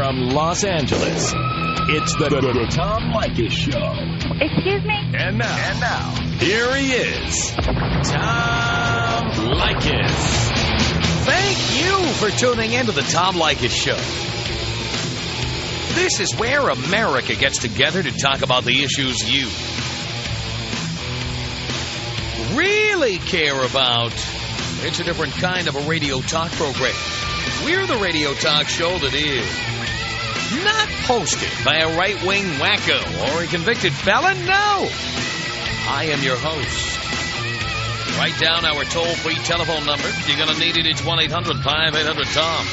From Los Angeles, it's the Tom Leykis Show. Excuse me? And now, here he is, Tom Leykis. Thank you for tuning in to the Tom Leykis Show. This is where America gets together to talk about the issues you really care about. It's a different kind of a radio talk program. We're the radio talk show that is not hosted by a right-wing wacko or a convicted felon. No. I am your host. Write down our toll-free telephone number. You're going to need it. It's 1-800-5800-TOM.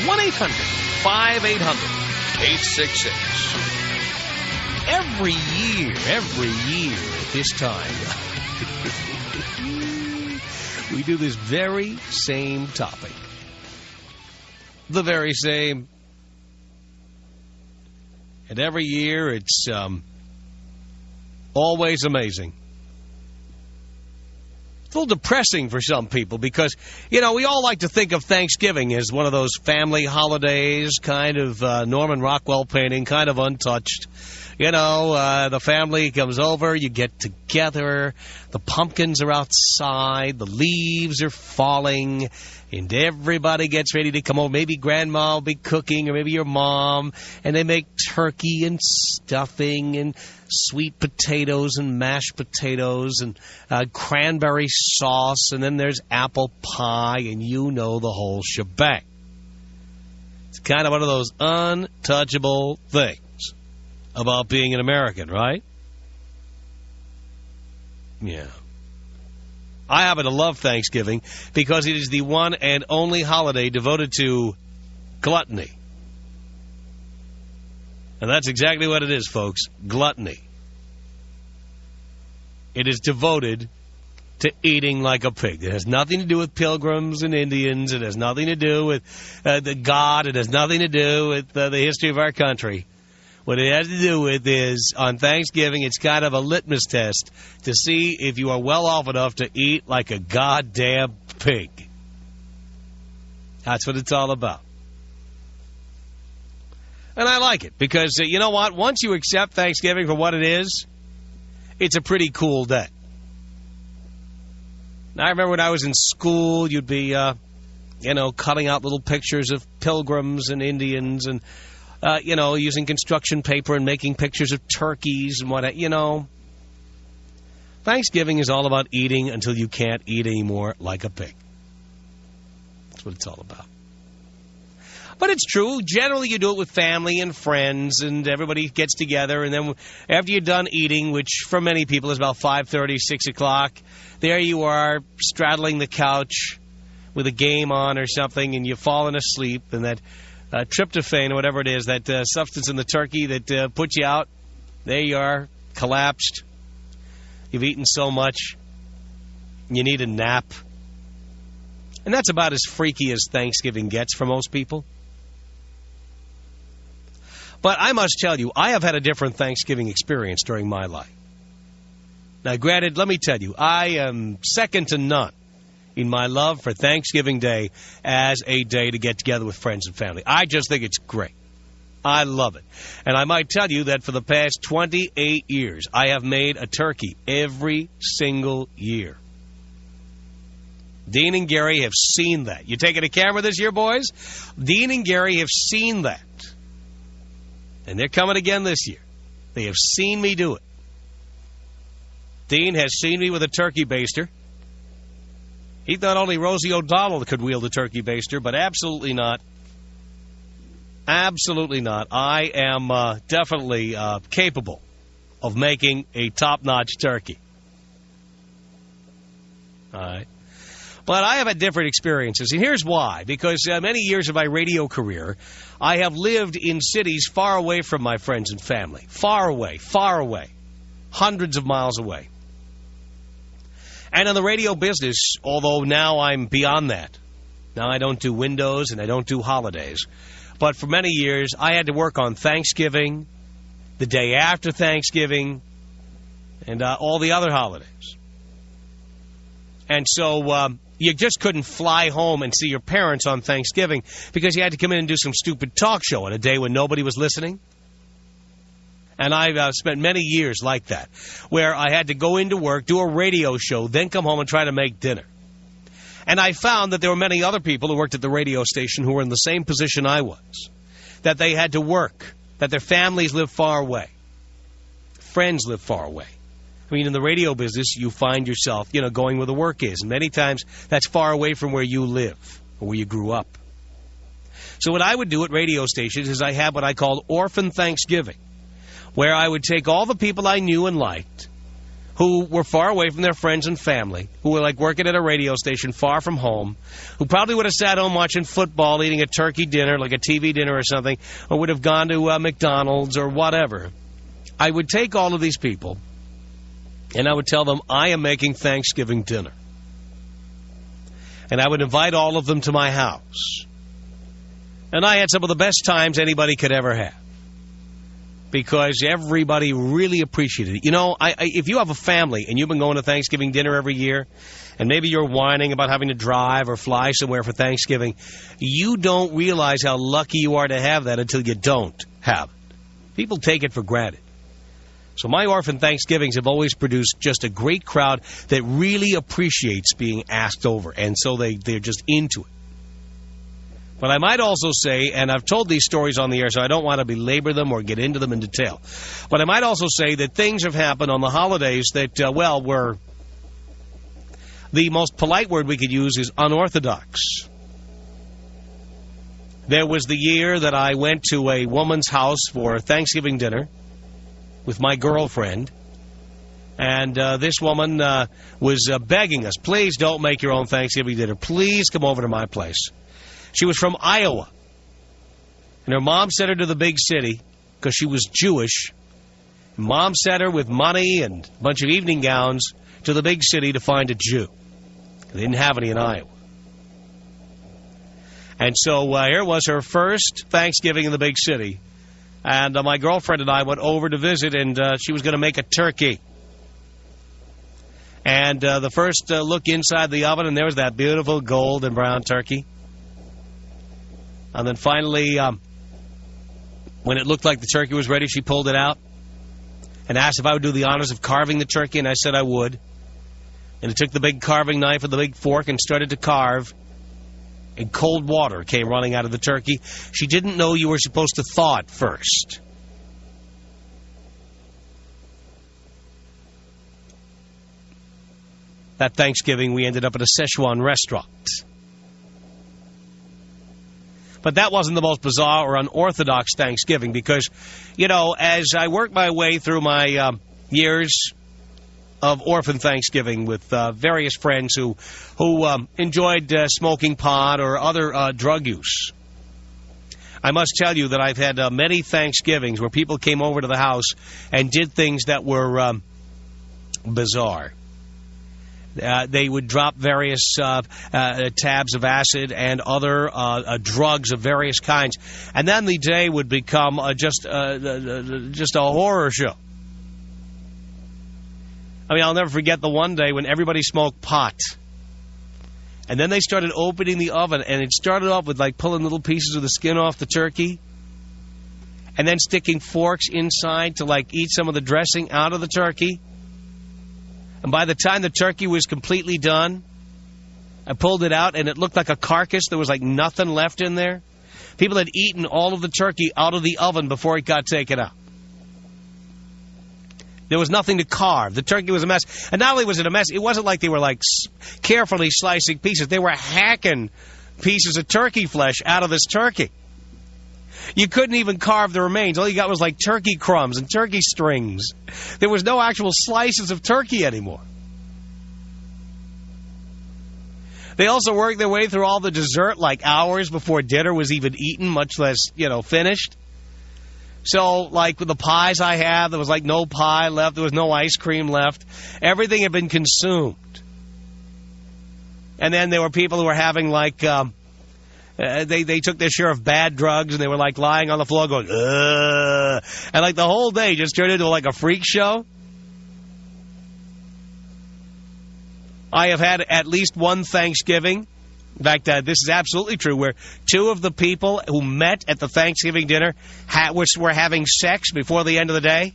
1-800-5800-866. Every year at this time, we do this very same topic. The very same. And every year, it's always amazing. It's a little depressing for some people because, you know, we all like to think of Thanksgiving as one of those family holidays, kind of Norman Rockwell painting, kind of untouched. You know, the family comes over, you get together, the pumpkins are outside, the leaves are falling, and everybody gets ready to come over. Maybe grandma will be cooking, or maybe your mom, and they make turkey and stuffing and sweet potatoes and mashed potatoes and cranberry sauce, and then there's apple pie, and you know the whole shebang. It's kind of one of those untouchable things about being an American, right? Yeah. I happen to love Thanksgiving because it is the one and only holiday devoted to gluttony. And that's exactly what it is, folks. Gluttony. It is devoted to eating like a pig. It has nothing to do with pilgrims and Indians. It has nothing to do with the God. It has nothing to do with the history of our country. What it has to do with is, on Thanksgiving, it's kind of a litmus test to see if you are well off enough to eat like a goddamn pig. That's what it's all about. And I like it because, you know what? Once you accept Thanksgiving for what it is, it's a pretty cool day. Now, I remember when I was in school, you'd be, cutting out little pictures of pilgrims and Indians and using construction paper and making pictures of turkeys and what, Thanksgiving is all about eating until you can't eat anymore like a pig. That's what it's all about. But it's true. Generally, you do it with family and friends, and everybody gets together. And then after you're done eating, which for many people is about 5:30, 6 o'clock, there you are straddling the couch with a game on or something, and you've fallen asleep, and that tryptophan or whatever it is, that substance in the turkey that puts you out, there you are, collapsed. You've eaten so much, you need a nap. And that's about as freaky as Thanksgiving gets for most people. But I must tell you, I have had a different Thanksgiving experience during my life. Now, granted, let me tell you, I am second to none in my love for Thanksgiving Day as a day to get together with friends and family. I just think it's great. I love it. And I might tell you that for the past 28 years, I have made a turkey every single year. Dean and Gary have seen that. You taking a camera this year, boys? Dean and Gary have seen that. And they're coming again this year. They have seen me do it. Dean has seen me with a turkey baster. He thought only Rosie O'Donnell could wield a turkey baster, but absolutely not. Absolutely not. I am definitely capable of making a top-notch turkey. All right. But I have had different experiences, and here's why. Because many years of my radio career, I have lived in cities far away from my friends and family. Far away. Hundreds of miles away. And in the radio business, although now I'm beyond that. Now I don't do windows and I don't do holidays. But for many years, I had to work on Thanksgiving, the day after Thanksgiving, and all the other holidays. And so, you just couldn't fly home and see your parents on Thanksgiving because you had to come in and do some stupid talk show on a day when nobody was listening. And I've spent many years like that, where I had to go into work, do a radio show, then come home and try to make dinner. And I found that there were many other people who worked at the radio station who were in the same position I was, that they had to work, that their families lived far away, friends lived far away. I mean, in the radio business, you find yourself, going where the work is. And many times, that's far away from where you live or where you grew up. So what I would do at radio stations is I had what I called Orphan Thanksgiving, where I would take all the people I knew and liked who were far away from their friends and family, who were like working at a radio station far from home, who probably would have sat home watching football, eating a turkey dinner, like a TV dinner or something, or would have gone to McDonald's or whatever. I would take all of these people, and I would tell them, I am making Thanksgiving dinner. And I would invite all of them to my house. And I had some of the best times anybody could ever have, because everybody really appreciated it. If you have a family and you've been going to Thanksgiving dinner every year, and maybe you're whining about having to drive or fly somewhere for Thanksgiving, you don't realize how lucky you are to have that until you don't have it. People take it for granted. So my Orphan Thanksgivings have always produced just a great crowd that really appreciates being asked over, and so they're just into it. But I might also say, and I've told these stories on the air, so I don't want to belabor them or get into them in detail, but I might also say that things have happened on the holidays that, were, the most polite word we could use is unorthodox. There was the year that I went to a woman's house for Thanksgiving dinner with my girlfriend, and this woman was begging us, please don't make your own Thanksgiving dinner. Please come over to my place. She was from Iowa, and her mom sent her to the big city because she was Jewish. Mom sent her with money and a bunch of evening gowns to the big city to find a Jew. They didn't have any in Iowa. And so here was her first Thanksgiving in the big city. And my girlfriend and I went over to visit, and she was going to make a turkey. And the first look inside the oven, and there was that beautiful golden brown turkey. And then finally, when it looked like the turkey was ready, she pulled it out and asked if I would do the honors of carving the turkey, and I said I would. And I took the big carving knife and the big fork and started to carve. And cold water came running out of the turkey. She didn't know you were supposed to thaw it first. That Thanksgiving, we ended up at a Szechuan restaurant. But that wasn't the most bizarre or unorthodox Thanksgiving because, as I worked my way through my years of Orphan Thanksgiving with various friends who enjoyed smoking pot or other drug use, I must tell you that I've had many Thanksgivings where people came over to the house and did things that were bizarre. They would drop various tabs of acid and other drugs of various kinds, and then the day would become just a horror show. I mean, I'll never forget the one day when everybody smoked pot. And then they started opening the oven, and it started off with, pulling little pieces of the skin off the turkey, and then sticking forks inside to, eat some of the dressing out of the turkey. And by the time the turkey was completely done, I pulled it out, and it looked like a carcass. There was, nothing left in there. People had eaten all of the turkey out of the oven before it got taken out. There was nothing to carve. The turkey was a mess. And not only was it a mess, it wasn't like they were, carefully slicing pieces. They were hacking pieces of turkey flesh out of this turkey. You couldn't even carve the remains. All you got was, turkey crumbs and turkey strings. There was no actual slices of turkey anymore. They also worked their way through all the dessert, hours before dinner was even eaten, much less, finished. So, with the pies I had, there was, no pie left. There was no ice cream left. Everything had been consumed. And then there were people who were having, they took their share of bad drugs, and they were, lying on the floor going, ugh. And, the whole day just turned into, a freak show. I have had at least one Thanksgiving. In fact, this is absolutely true, where two of the people who met at the Thanksgiving dinner were having sex before the end of the day.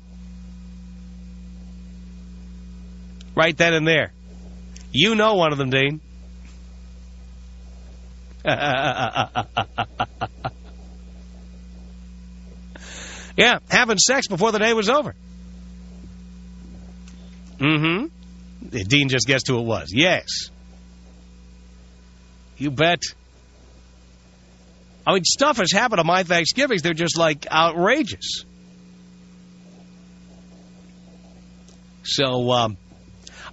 Right then and there. You know one of them, Dean. Yeah, having sex before the day was over. Mm-hmm. Dean just guessed who it was. Yes. You bet. I mean, stuff has happened on my Thanksgivings. They're just, like, outrageous. So,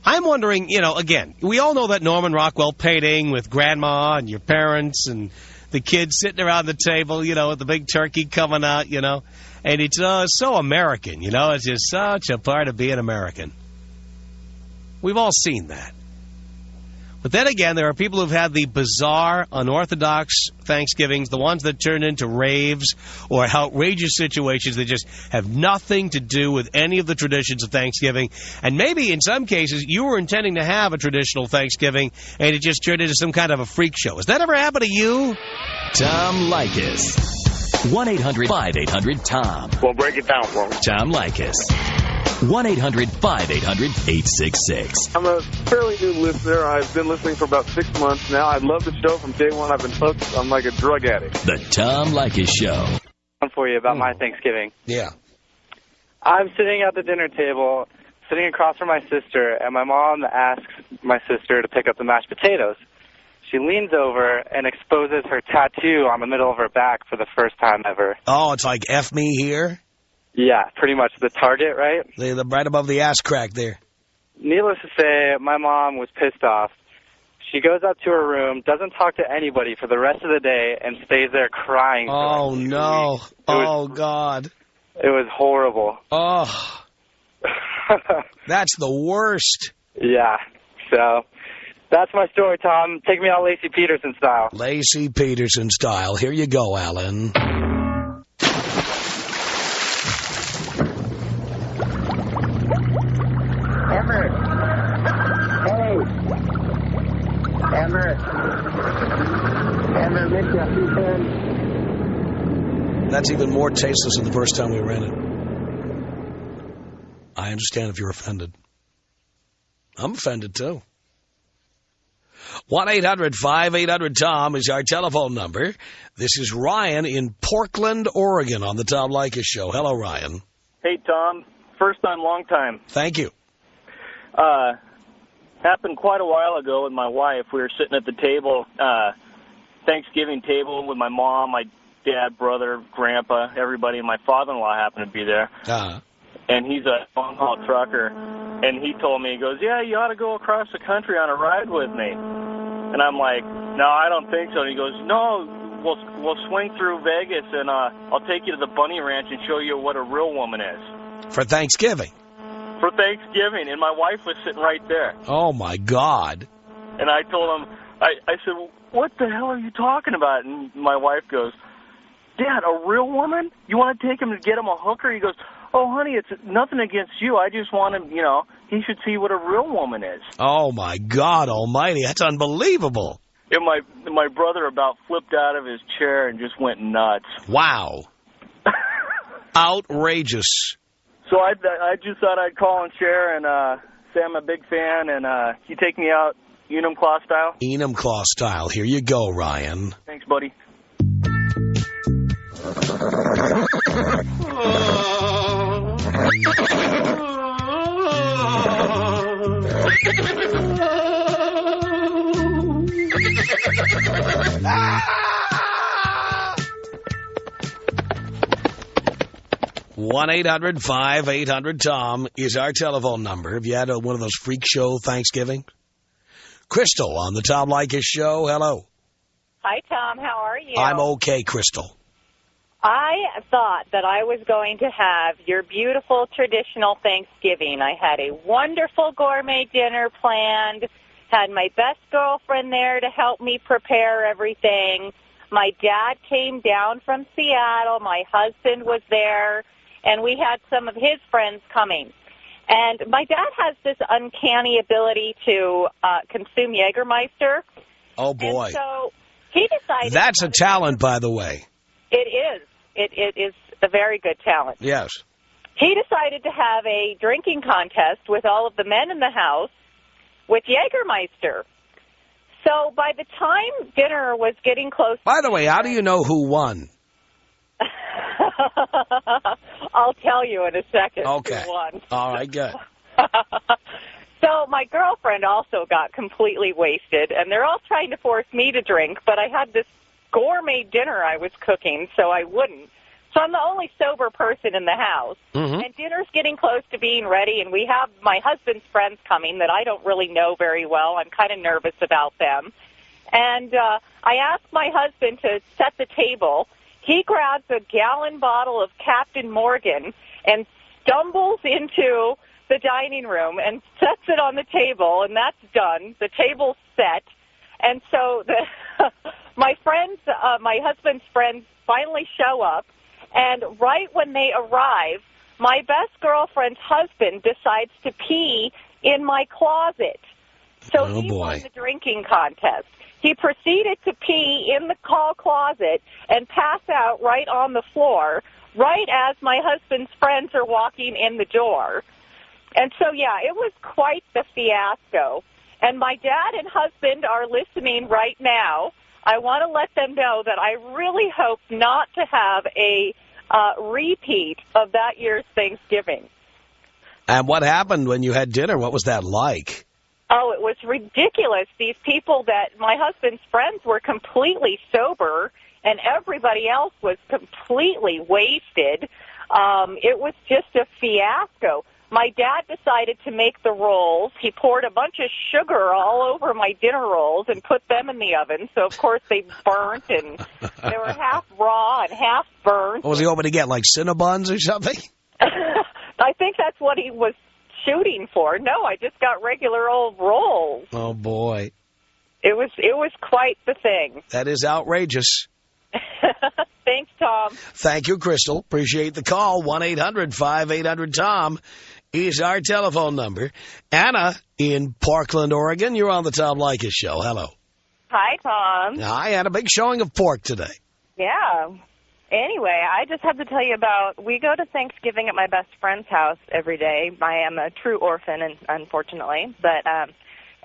I'm wondering, you know, again, we all know that Norman Rockwell painting with Grandma and your parents and the kids sitting around the table, you know, with the big turkey coming out, you know. And it's so American, you know. It's just such a part of being American. We've all seen that. But then again, there are people who've had the bizarre, unorthodox Thanksgivings, the ones that turn into raves or outrageous situations that just have nothing to do with any of the traditions of Thanksgiving. And maybe in some cases, you were intending to have a traditional Thanksgiving, and it just turned into some kind of a freak show. Has that ever happened to you? Tom Leykis. 1-800-5800-TOM. Well, break it down for me. Tom Leykis. 1-800-5800-866. I'm a fairly new listener. I've been listening for about 6 months now. I love the show from day one. I've been hooked. I'm like a drug addict. The Tom Leykis Show. For you about my Thanksgiving. Yeah. I'm sitting at the dinner table, sitting across from my sister, and my mom asks my sister to pick up the mashed potatoes. She leans over and exposes her tattoo on the middle of her back for the first time ever. Oh, it's like F me here? Yeah, pretty much the target, right? The right above the ass crack there. Needless to say, my mom was pissed off. She goes up to her room, doesn't talk to anybody for the rest of the day, and stays there crying. Oh, no. Oh, God. It was horrible. Oh. That's the worst. Yeah, so that's my story, Tom. Take me out Lacey Peterson style. Lacey Peterson style. Here you go, Alan. Emmer. Hey. Emmer. Emmer, miss you. That's even more tasteless than the first time we ran it. I understand if you're offended. I'm offended, too. 1-800-5800-TOM is our telephone number. This is Ryan in Portland, Oregon on the Tom Leykis Show. Hello, Ryan. Hey, Tom. First time, long time. Thank you. Happened quite a while ago with my wife. We were sitting at the table, Thanksgiving table with my mom, my dad, brother, grandpa, everybody, and my father-in-law happened to be there. Uh-huh. And he's a long-haul trucker. And he told me, he goes, yeah, you ought to go across the country on a ride with me. And I'm like, no, I don't think so. And he goes, no, we'll swing through Vegas, and I'll take you to the Bunny Ranch and show you what a real woman is. For Thanksgiving? For Thanksgiving, and my wife was sitting right there. Oh, my God. And I told him, I said, what the hell are you talking about? And my wife goes, Dad, a real woman? You want to take him to get him a hooker? He goes, oh, honey, it's nothing against you. I just want him, he should see what a real woman is. Oh, my God almighty. That's unbelievable. And my brother about flipped out of his chair and just went nuts. Wow. Outrageous. So I just thought I'd call and share and say I'm a big fan. And you take me out Enumclaw style? Enumclaw style. Here you go, Ryan. Thanks, buddy. One 1-800-5800-TOM is our telephone number. Have you had one of those freak show Thanksgiving? Crystal on the Tom Leykis Show. Hello. Hi, Tom. How are you? I'm okay, Crystal. I thought that I was going to have your beautiful traditional Thanksgiving. I had a wonderful gourmet dinner planned, had my best girlfriend there to help me prepare everything. My dad came down from Seattle. My husband was there, and we had some of his friends coming. And my dad has this uncanny ability to consume Jägermeister. Oh, boy. And so he decided... That's a talent, by the way. It is. It is a very good talent. Yes. He decided to have a drinking contest with all of the men in the house with Jägermeister. So by the time dinner was getting close... By the way, how do you know who won? I'll tell you in a second. Okay. Who won. All right, good. So my girlfriend also got completely wasted, and they're all trying to force me to drink, but I had this gourmet dinner I was cooking, so I wouldn't. So I'm the only sober person in the house, and dinner's getting close to being ready, and we have my husband's friends coming that I don't really know very well. I'm kind of nervous about them. And I asked my husband to set the table. He grabs a gallon bottle of Captain Morgan and stumbles into the dining room and sets it on the table, and that's done. The table's set. And so my friends, my husband's friends finally show up, and right when they arrive, my best girlfriend's husband decides to pee in my closet. So he won the drinking contest. He proceeded to pee in the closet and pass out right on the floor, right as my husband's friends are walking in the door. And so, yeah, it was quite the fiasco. And my dad and husband are listening right now. I want to let them know that I really hope not to have a repeat of that year's Thanksgiving. And what happened when you had dinner? What was that like? Oh, it was ridiculous. These people that my husband's friends were completely sober, and everybody else was completely wasted. It was just a fiasco. My dad decided to make the rolls. He poured a bunch of sugar all over my dinner rolls and put them in the oven. So, of course, they burnt, and they were half raw and half burnt. What was he hoping to get, like Cinnabons or something? I think that's what he was shooting for. No, I just got regular old rolls. Oh, boy. It was quite the thing. That is outrageous. Thanks, Tom. Thank you, Crystal. Appreciate the call. 1-800-5800-TOM is our telephone number. Anna in Parkland, Oregon. You're on the Tom Leykis Show. Hello. Hi, Tom. Hi, had a big showing of pork today. Yeah. Anyway, I just have to tell you about, we go to Thanksgiving at my best friend's house every day. I am a true orphan, unfortunately, but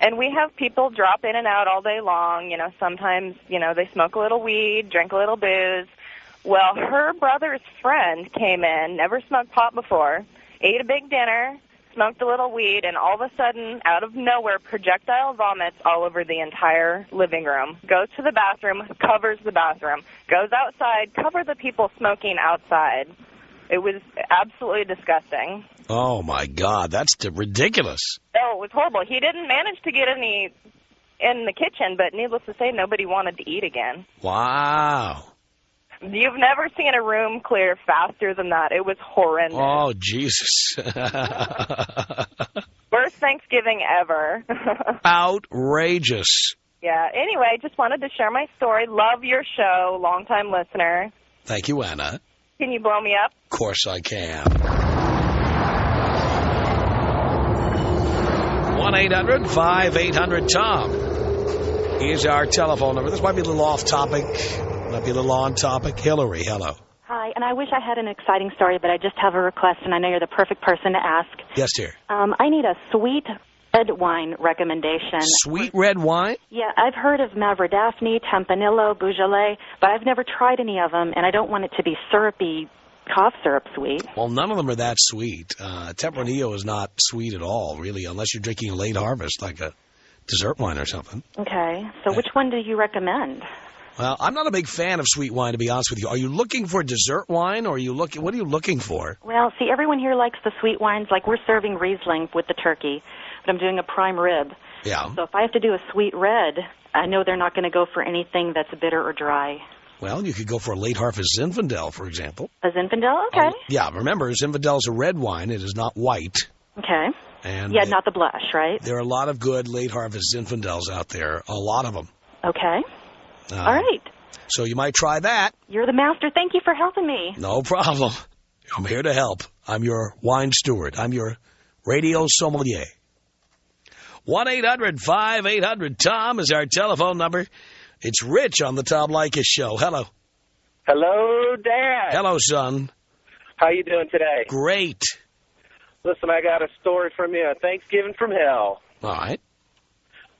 and we have people drop in and out all day long. You know, sometimes, you know, they smoke a little weed, drink a little booze. Well, her brother's friend came in, never smoked pot before, ate a big dinner, smoked a little weed, and all of a sudden, out of nowhere, projectile vomits all over the entire living room. Goes to the bathroom, covers the bathroom. Goes outside, cover the people smoking outside. It was absolutely disgusting. Oh, my God. That's ridiculous. Oh, it was horrible. He didn't manage to get any in the kitchen, but needless to say, nobody wanted to eat again. Wow. You've never seen a room clear faster than that. It was horrendous. Oh, Jesus. Worst Thanksgiving ever. Outrageous. Yeah. Anyway, just wanted to share my story. Love your show. Long-time listener. Thank you, Anna. Can you blow me up? Of course I can. 1-800-5800-TOM is our telephone number. This might be a little off topic. Might be a little on topic. Hillary, hello. Hi, and I wish I had an exciting story, but I just have a request, and I know you're the perfect person to ask. Yes, dear. I need a sweet red wine recommendation. Sweet red wine? Yeah, I've heard of Mavrodaphne, Tempranillo, Beaujolais, but I've never tried any of them, and I don't want it to be syrupy cough syrup sweet. Well, none of them are that sweet. Tempranillo is not sweet at all, really, unless you're drinking a late harvest, like a dessert wine or something. Okay, so which one do you recommend? Well, I'm not a big fan of sweet wine, to be honest with you. Are you looking for dessert wine, or what are you looking for? Well, see, everyone here likes the sweet wines. Like, we're serving Riesling with the turkey, but I'm doing a prime rib. Yeah. So if I have to do a sweet red, I know they're not going to go for anything that's bitter or dry. Well, you could go for a late harvest Zinfandel, for example. A Zinfandel? Okay. Yeah, remember, Zinfandel is a red wine. It is not white. Okay. And yeah, not the blush, right? There are a lot of good late harvest Zinfandels out there, a lot of them. Okay. All right. So you might try that. You're the master. Thank you for helping me. No problem. I'm here to help. I'm your wine steward. I'm your radio sommelier. 1-800-5800-TOM is our telephone number. It's Rich on the Tom Leykis Show. Hello. Hello, Dad. Hello, son. How you doing today? Great. Listen, I got a story from you. Thanksgiving from hell. All right.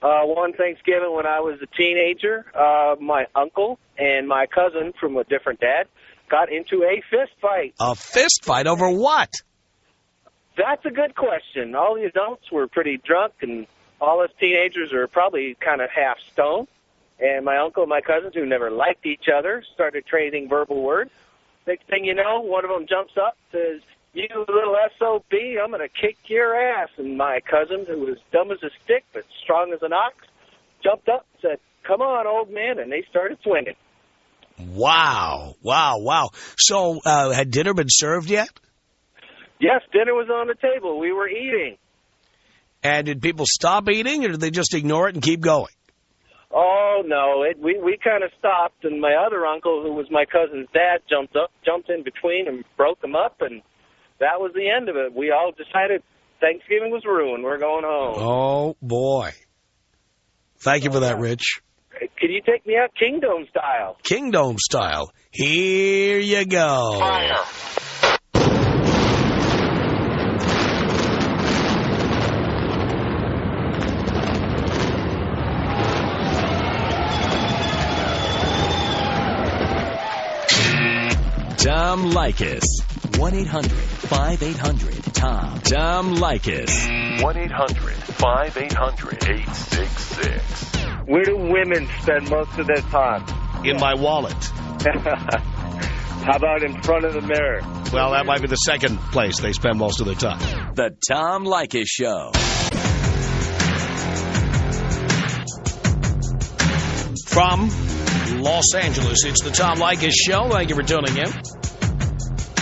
One Thanksgiving when I was a teenager, my uncle and my cousin from a different dad got into a fist fight. A fist fight over what? That's a good question. All the adults were pretty drunk, and all us teenagers are probably kind of half stoned. And my uncle and my cousins, who never liked each other, started trading verbal words. Next thing you know, one of them jumps up, says, "You little SOB, I'm going to kick your ass." And my cousin, who was dumb as a stick but strong as an ox, jumped up and said, "Come on, old man," and they started swinging. Wow. Wow, wow. So had dinner been served yet? Yes, dinner was on the table. We were eating. And did people stop eating, or did they just ignore it and keep going? Oh, no. We kind of stopped, and my other uncle, who was my cousin's dad, jumped in between and broke them up, and that was the end of it. We all decided Thanksgiving was ruined. We're going home. Oh, boy. Thank you for that, Rich. Can you take me out Kingdom style? Kingdom style. Here you go. Fire. Tom Leykis. 1-800-5800-TOM. Tom Leykis. 1-800-5800-866. Where do women spend most of their time? In my wallet. How about in front of the mirror? Well, that might be the second place they spend most of their time. The Tom Leykis Show. From Los Angeles, it's the Tom Leykis Show. Thank you for tuning in.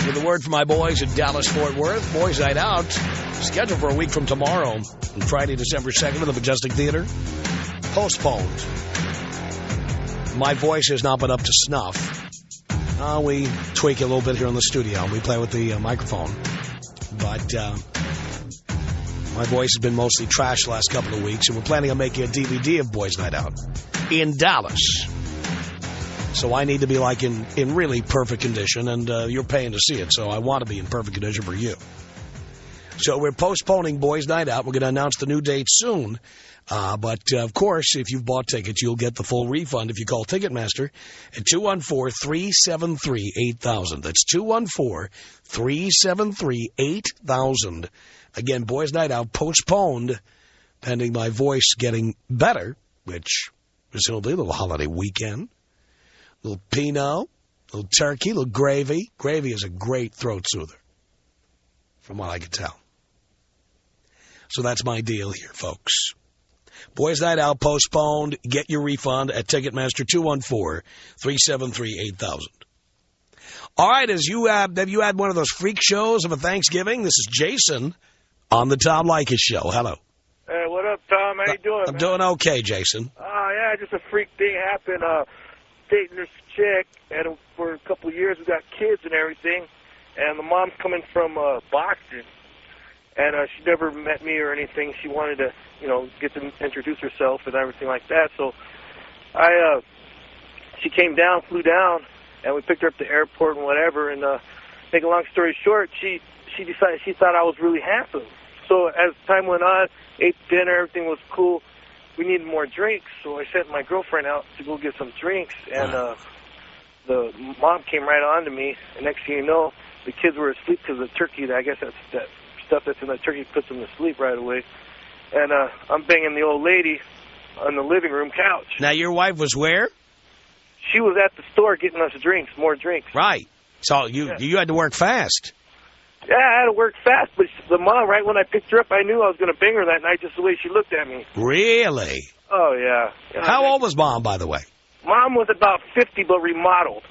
With a word from my boys at Dallas-Fort Worth. Boys Night Out, scheduled for a week from tomorrow, on Friday, December 2nd, at the Majestic Theater. Postponed. My voice has not been up to snuff. We tweak it a little bit here in the studio. We play with the microphone. But my voice has been mostly trash the last couple of weeks, and we're planning on making a DVD of Boys Night Out in Dallas. So I need to be like in really perfect condition, and you're paying to see it, so I want to be in perfect condition for you. So we're postponing Boys Night Out. We're going to announce the new date soon. But, of course, if you've bought tickets, you'll get the full refund if you call Ticketmaster at 214-373-8000. That's 214-373-8000. Again, Boys Night Out postponed pending my voice getting better, which is going to be a little holiday weekend. A little Pinot, a little turkey, a little gravy. Gravy is a great throat soother, from what I can tell. So that's my deal here, folks. Boys Night Out postponed. Get your refund at Ticketmaster, 214-373-8000. All right, have you had one of those freak shows of a Thanksgiving? This is Jason on the Tom Leykis Show. Hello. Hey, what up, Tom? How you doing, I'm man? doing okay, Jason. Yeah, just a freak thing happened. Dating this chick, and for a couple of years we got kids and everything, and the mom's coming from Boston, and she never met me or anything. She wanted to, get to introduce herself and everything like that. So she came down, flew down, and we picked her up at the airport and whatever. And make a long story short, she decided she thought I was really handsome. So as time went on, ate dinner, everything was cool. We needed more drinks, so I sent my girlfriend out to go get some drinks, and the mom came right on to me, and next thing you know, the kids were asleep because the turkey, I guess that's that stuff that's in the turkey puts them to sleep right away. And I'm banging the old lady on the living room couch. Now, your wife was where? She was at the store getting us drinks, more drinks. Right. So you had to work fast. Yeah, I had to work fast, but the mom, right when I picked her up, I knew I was going to bang her that night just the way she looked at me. Really? Oh, yeah. How old was Mom, by the way? Mom was about 50, but remodeled.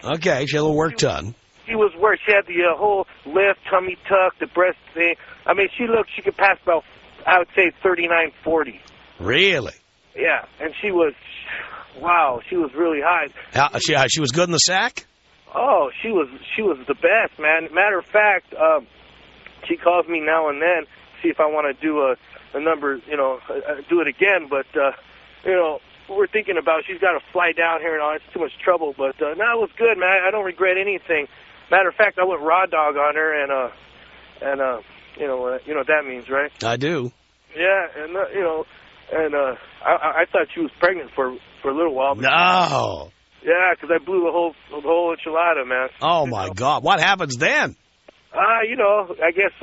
Okay, she had a little work done. She was worse. She had the whole lift, tummy tuck, the breast thing. I mean, she could pass about, I would say, 39, 40. Really? Yeah, and she was really high. She was good in the sack? Oh, she was the best, man. Matter of fact, she calls me now and then, see if I want to do a number, do it again. But, we're thinking about she's got to fly down here and all. It's too much trouble. But, no, it was good, man. I don't regret anything. Matter of fact, I went raw dog on her, and you know what that means, right? I do. Yeah, and, I thought she was pregnant for a little while. No. Yeah, because I blew the whole enchilada, man. Oh, my God. What happens then? I guess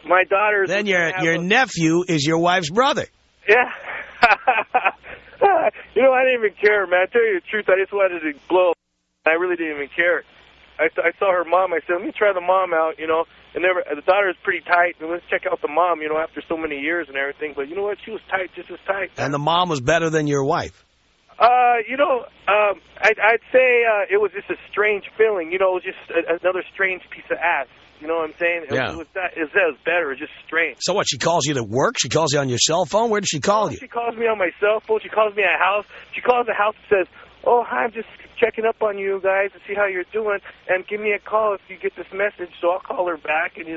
my daughter's... Then your nephew is your wife's brother. Yeah. I didn't even care, man. I tell you the truth, I just wanted to blow. I really didn't even care. I saw her mom. I said, let me try the mom out, And the daughter is pretty tight. And let's check out the mom, after so many years and everything. But you know what? She was tight, just as tight. And the mom was better than your wife? I'd say it was just a strange feeling. It was just another strange piece of ass. You know what I'm saying? Yeah. It was better. It was just strange. So what, she calls you to work? She calls you on your cell phone? Where did she call you? She calls me on my cell phone. She calls me at house. She calls the house and says, oh, hi, I'm just checking up on you guys to see how you're doing, and give me a call if you get this message. So I'll call her back and,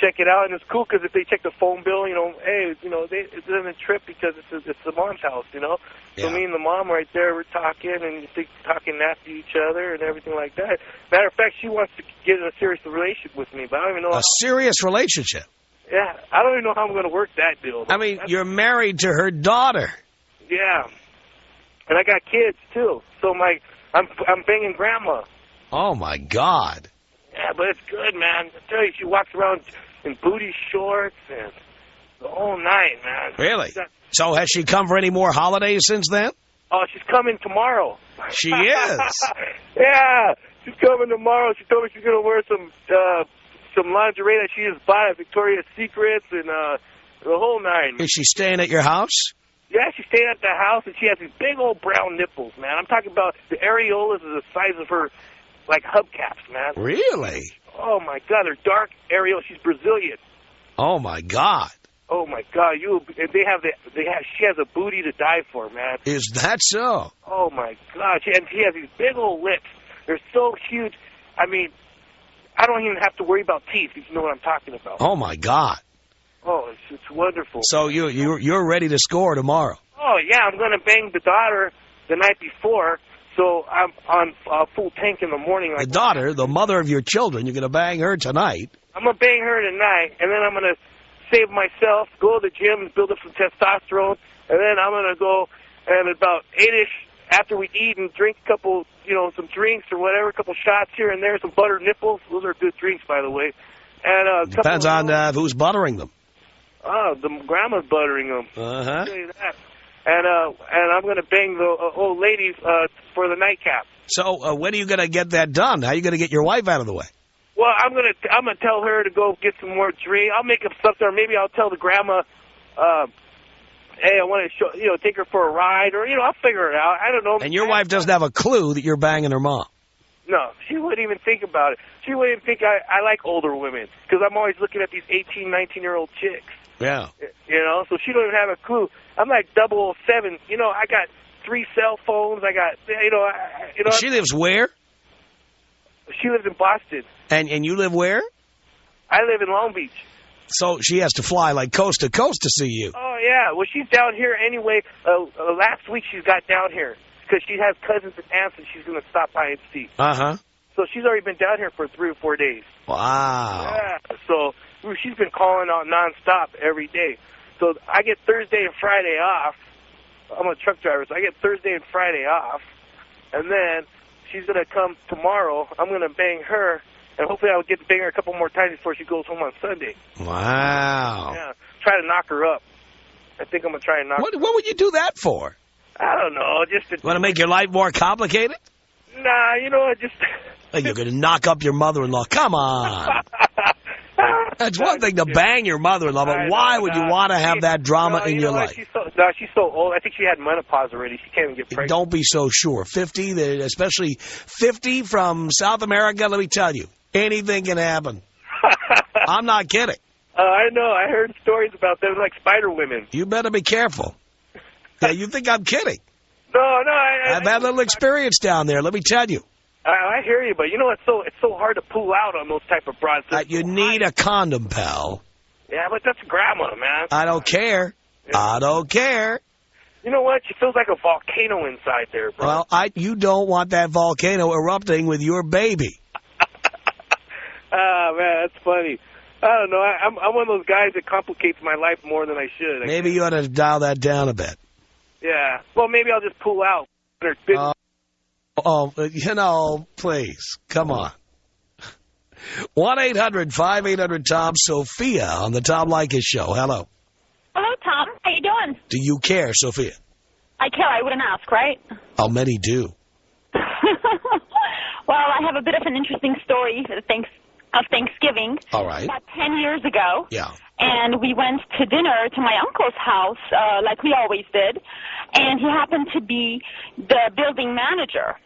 check it out. And it's cool because if they check the phone bill, hey, it doesn't trip because it's the mom's house, So Yeah. me and the mom right there, we're talking and talking nasty to each other and everything like that. Matter of fact, she wants to get in a serious relationship with me, but I don't even know. A serious relationship? Yeah, I don't even know how I'm going to work that deal. I mean, you're married to her daughter. Yeah. And I got kids, too. So I'm banging grandma. Oh, my God. Yeah, but it's good, man. I tell you, she walks around in booty shorts and the whole night, man. Really? So has she come for any more holidays since then? Oh, she's coming tomorrow. She is? Yeah, she's coming tomorrow. She told me she's going to wear some lingerie that she just bought at Victoria's Secrets and the whole nine. Is she staying at your house? Yeah, she's staying at the house, and she has these big old brown nipples, man. I'm talking about the areolas are the size of her, hubcaps, man. Really? Oh, my God, they're dark areolas. She's Brazilian. Oh, my God. Oh, my God. She has a booty to die for, man. Is that so? Oh, my God. And she has these big old lips. They're so huge. I mean, I don't even have to worry about teeth, if you know what I'm talking about. Oh, my God. Oh, it's wonderful. So you're ready to score tomorrow? Oh, yeah, I'm going to bang the daughter the night before, so I'm on full tank in the morning. The daughter, the mother of your children, you're going to bang her tonight? I'm going to bang her tonight, and then I'm going to save myself, go to the gym, and build up some testosterone, and then I'm going to go, and about 8-ish, after we eat and drink a couple, some drinks or whatever, a couple shots here and there, some butter nipples. Those are good drinks, by the way. And depends on who's buttering them. Oh, the grandma's buttering them. Uh-huh. I'll tell you that. And I'm going to bang the old ladies for the nightcap. So when are you going to get that done? How are you going to get your wife out of the way? Well, I'm gonna tell her to go get some more drink. I'll make up something, or maybe I'll tell the grandma, hey, I want to take her for a ride, or I'll figure it out. I don't know. And your wife doesn't have a clue that you're banging her mom. No, she wouldn't even think about it. She wouldn't even think I like older women, because I'm always looking at these 18, 19-year-old chicks. Yeah. So she don't even have a clue. I'm like 007. I got 3 cell phones. I got, She lives where? She lives in Boston. And you live where? I live in Long Beach. So she has to fly coast to coast to see you. Oh, yeah. Well, she's down here anyway. Last week she got down here because she has cousins and aunts, and she's going to stop by and see. Uh-huh. So she's already been down here for 3 or 4 days. Wow. Yeah. So she's been calling out nonstop every day. So I get Thursday and Friday off. I'm a truck driver, so I get Thursday and Friday off. And then she's going to come tomorrow. I'm going to bang her. And hopefully I'll get to bang her a couple more times before she goes home on Sunday. Wow. Yeah. Try to knock her up. I think I'm going to try and knock her up. What would you do that for? I don't know. Just to... Want to make your life more complicated? Nah, just... You're going to knock up your mother-in-law. Come on. That's one thing to bang your mother-in-law, but why would you want to have that drama in your life? She's so old. I think she had menopause already. She can't even get pregnant. Don't be so sure. 50, especially 50 from South America, let me tell you, anything can happen. I'm not kidding. I know. I heard stories about them like spider women. You better be careful. Yeah, you think I'm kidding? No. I've had a little experience down there, let me tell you. I hear you, but you know it's so hard to pull out on those type of broads. You need a condom, pal. Yeah, but that's grandma, man. I don't care. Yeah. I don't care. You know what? She feels like a volcano inside there, bro. Well, you don't want that volcano erupting with your baby. Man, that's funny. I don't know. I'm one of those guys that complicates my life more than I should. Maybe you ought to dial that down a bit. Yeah. Well, maybe I'll just pull out. Please. Come on. 1-800-5800-TOM. Sophia on the Tom Leykis Show. Hello. Hello, Tom. How you doing? Do you care, Sophia? I care. I wouldn't ask, right? How many do? Well, I have a bit of an interesting story of Thanksgiving. All right. About 10 years ago. Yeah. And we went to dinner to my uncle's house, like we always did. And he happened to be the building manager.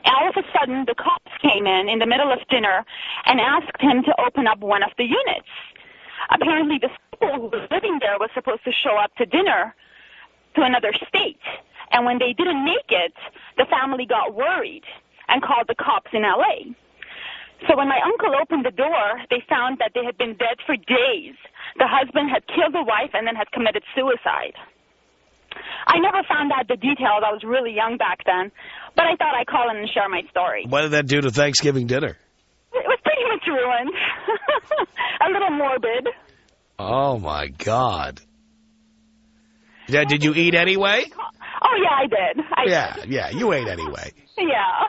And all of a sudden, the cops came in the middle of dinner and asked him to open up one of the units. Apparently, the couple who was living there was supposed to show up to dinner to another state. And when they didn't make it, the family got worried and called the cops in L.A. So when my uncle opened the door, they found that they had been dead for days. The husband had killed the wife and then had committed suicide. I never found out the details. I was really young back then. But I thought I'd call in and share my story. What did that do to Thanksgiving dinner? It was pretty much ruined. A little morbid. Oh, my God. Yeah, did you eat anyway? Oh, yeah, I did. Yeah, you ate anyway. Yeah.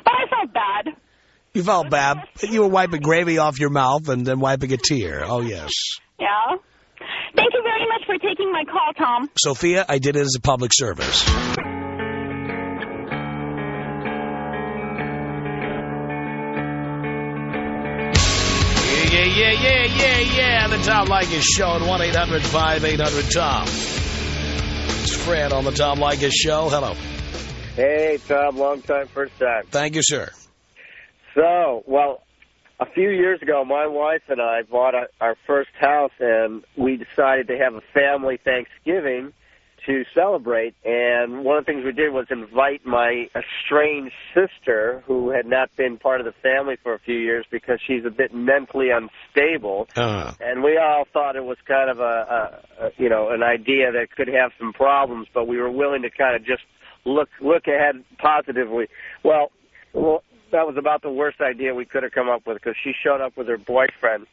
But I felt bad. You felt bad. You were wiping gravy off your mouth and then wiping a tear. Oh, yes. Yeah. Thank you very much for taking my call, Tom. Sophia, I did it as a public service. Yeah. The Tom Leykis Show at 1-800-5800-TOM. It's Fred on the Tom Leykis Show. Hello. Hey, Tom. Long time, first time. Thank you, sir. So, well, a few years ago, my wife and I bought our first house, and we decided to have a family Thanksgiving to celebrate. And one of the things we did was invite my estranged sister, who had not been part of the family for a few years because she's a bit mentally unstable. And we all thought it was kind of an idea that could have some problems, but we were willing to kind of just look ahead positively. Well, that was about the worst idea we could have come up with, because she showed up with her boyfriend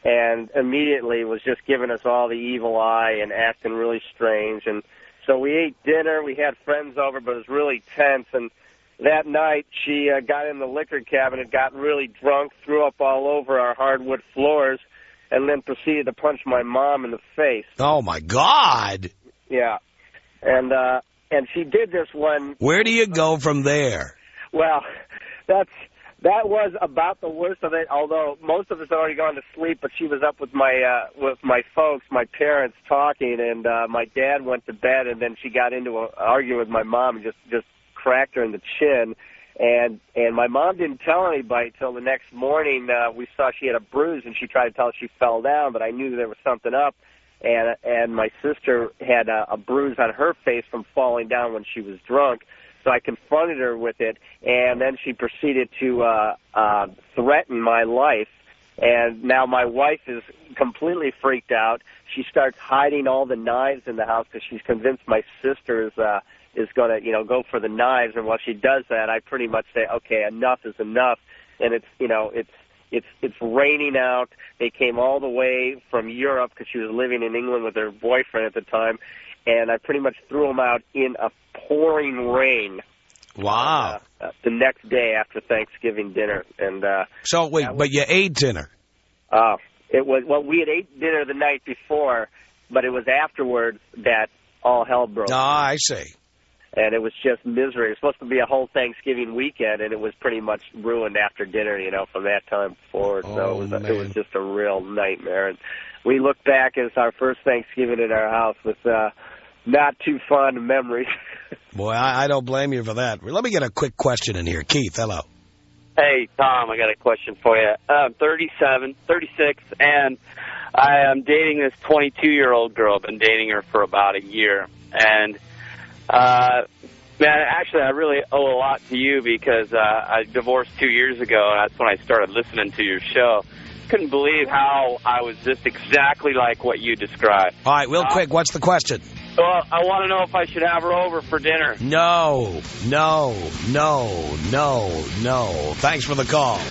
and immediately was just giving us all the evil eye and acting really strange. And so we ate dinner. We had friends over, but it was really tense. And that night she got in the liquor cabinet, got really drunk, threw up all over our hardwood floors, and then proceeded to punch my mom in the face. Oh, my God. Yeah. And she did this one. Where do you go from there? Well, that was about the worst of it, although most of us had already gone to sleep, but she was up with my folks, my parents, talking, and my dad went to bed, and then she got into an argument with my mom and just cracked her in the chin. And my mom didn't tell anybody till the next morning. We saw she had a bruise, and she tried to tell us she fell down, but I knew there was something up. And my sister had a bruise on her face from falling down when she was drunk. So I confronted her with it, and then she proceeded to threaten my life. And now my wife is completely freaked out. She starts hiding all the knives in the house because she's convinced my sister is going to, go for the knives. And while she does that, I pretty much say, okay, enough is enough. And it's raining out. They came all the way from Europe because she was living in England with her boyfriend at the time. And I pretty much threw them out in a pouring rain. Wow. The next day after Thanksgiving dinner. And so, wait, but you ate dinner? It was, well, we had ate dinner the night before, but it was afterwards that all hell broke. I see. And it was just misery. It was supposed to be a whole Thanksgiving weekend, and it was pretty much ruined after dinner, from that time forward. So it was just a real nightmare. And we look back as our first Thanksgiving in our house with not too fond memories. Boy, I don't blame you for that. Let me get a quick question in here. Keith, hello. Hey, Tom, I got a question for you. I'm 36, and I am dating this 22-year-old girl. I've been dating her for about a year. And Man, actually, I really owe a lot to you because I divorced 2 years ago, and that's when I started listening to your show. Couldn't believe how I was just exactly like what you described. All right, real quick, what's the question? Well, I want to know if I should have her over for dinner. No. Thanks for the call.